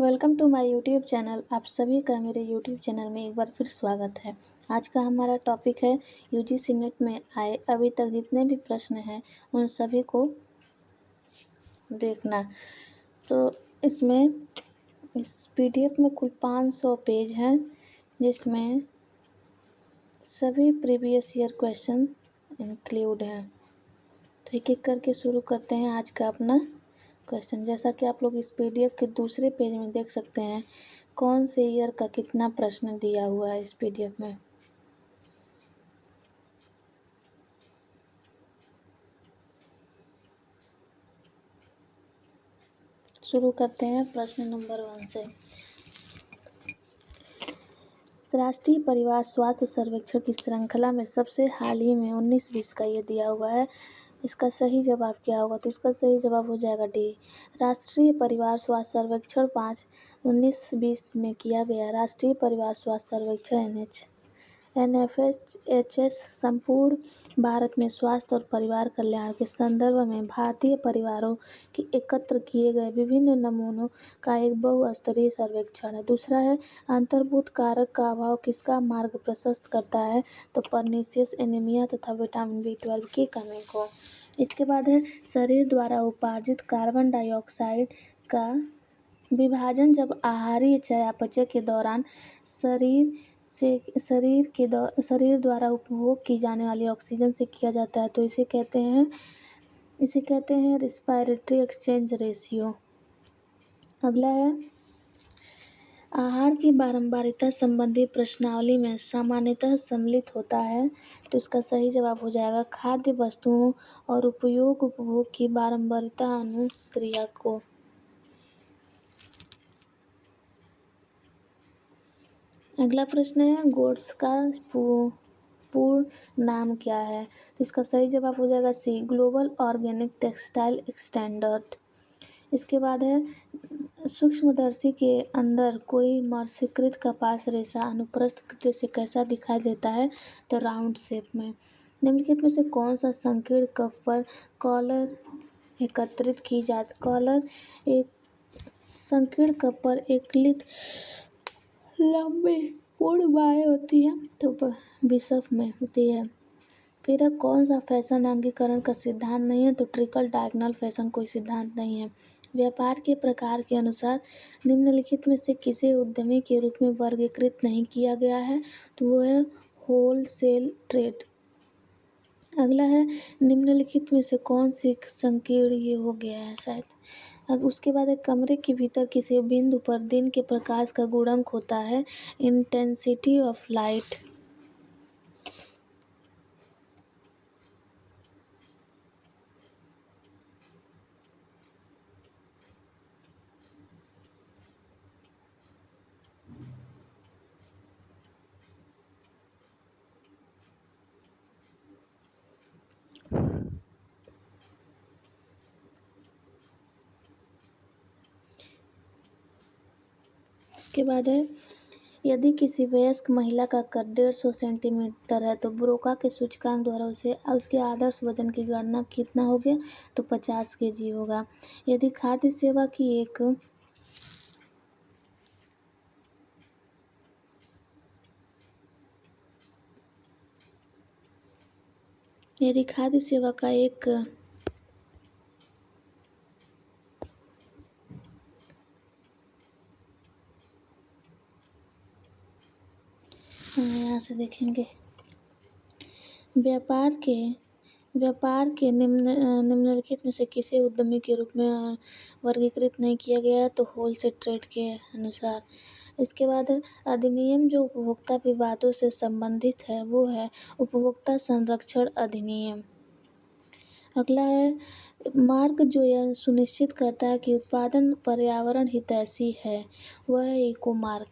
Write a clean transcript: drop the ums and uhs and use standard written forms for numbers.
Welcome to my YouTube channel. आप सभी का मेरे यूट्यूब चैनल में एक बार फिर स्वागत है। आज का हमारा टॉपिक है यूजीसी नेट में आए अभी तक जितने भी प्रश्न हैं उन सभी को देखना। तो इस पीडीएफ में कुल 500 पेज हैं, जिसमें सभी प्रीवियस ईयर क्वेश्चन इंक्लूड हैं। तो एक एक करके शुरू करते हैं आज का अपना क्वेश्चन। जैसा कि आप लोग इस पीडीएफ के दूसरे पेज में देख सकते हैं कौन से ईयर का कितना प्रश्न दिया हुआ है इस पीडीएफ में। शुरू करते हैं प्रश्न नंबर 1 से। राष्ट्रीय परिवार स्वास्थ्य सर्वेक्षण की श्रृंखला में सबसे हाल ही में 19-20 का ये दिया हुआ है। इसका सही जवाब क्या होगा? तो इसका सही जवाब हो जाएगा डी। राष्ट्रीय परिवार स्वास्थ्य सर्वेक्षण 5/19-20 में किया गया राष्ट्रीय परिवार स्वास्थ्य सर्वेक्षण NFHS संपूर्ण भारत में स्वास्थ्य और परिवार कल्याण के संदर्भ में भारतीय परिवारों की एकत्र किए गए विभिन्न नमूनों का एक बहुस्तरीय सर्वेक्षण है। दूसरा है अंतर्भूत कारक का अभाव किसका मार्ग प्रशस्त करता है? तो पर्नीशियस एनीमिया तथा विटामिन B12 की कमी को। इसके बाद है शरीर द्वारा उपार्जित कार्बन डाइऑक्साइड का विभाजन जब आहारीय चयापचय के दौरान शरीर द्वारा उपभोग की जाने वाली ऑक्सीजन से किया जाता है, तो इसे कहते हैं रेस्पिरेटरी एक्सचेंज रेशियो। अगला है आहार की बारंबारिता संबंधी प्रश्नावली में सामान्यतः सम्मिलित होता है, तो इसका सही जवाब हो जाएगा खाद्य वस्तुओं और उपभोग की बारंबारिता अनुक्रिया को। अगला प्रश्न है गोट्स का पूर्ण नाम क्या है? तो इसका सही जवाब हो जाएगा सी, ग्लोबल ऑर्गेनिक टेक्सटाइल स्टैंडर्ड। इसके बाद है सूक्ष्मदर्शी के अंदर कोई मर्सरीकृत कपास रेशा अनुप्रस्थ दृश्य कैसा दिखाई देता है? तो राउंड शेप में। निम्नलिखित में से कौन सा संकीर्ण कप पर कॉलर एकत्रित की जाती? कॉलर एक संकीर्ण कप पर एकलित लंबी पूर्ण बाहें होती है, तो बिशप में होती है। फिर कौन सा फैशन अंगीकरण का सिद्धांत नहीं है? तो ट्रिकल डायगोनल फैशन कोई सिद्धांत नहीं है। व्यापार के प्रकार के अनुसार निम्नलिखित में से किसे उद्यमी के रूप में वर्गीकृत नहीं किया गया है? तो वो है होलसेल ट्रेड। अगला है निम्नलिखित में से कौन सी संकीर्ण ये हो गया है शायद। उसके बाद एक कमरे के भीतर किसी बिंदु पर दिन के प्रकाश का गुणक होता है इंटेंसिटी ऑफ लाइट। इसके बाद है यदि किसी वयस्क महिला का कद 150 सेंटीमीटर है तो ब्रोका के सूचकांक द्वारा उसके आदर्श वजन की गणना कितना हो गया? तो 50 केजी होगा। यदि खाद्य सेवा की एक यहाँ से देखेंगे व्यापार के निम्नलिखित में से किसी उद्यमी के रूप में वर्गीकृत नहीं किया गया है? तो होलसेल ट्रेड के अनुसार। इसके बाद अधिनियम जो उपभोक्ता विवादों से संबंधित है वो है उपभोक्ता संरक्षण अधिनियम। अगला है मार्ग जो यह सुनिश्चित करता है कि उत्पादन पर्यावरण हितैषी है, वह है इको मार्ग।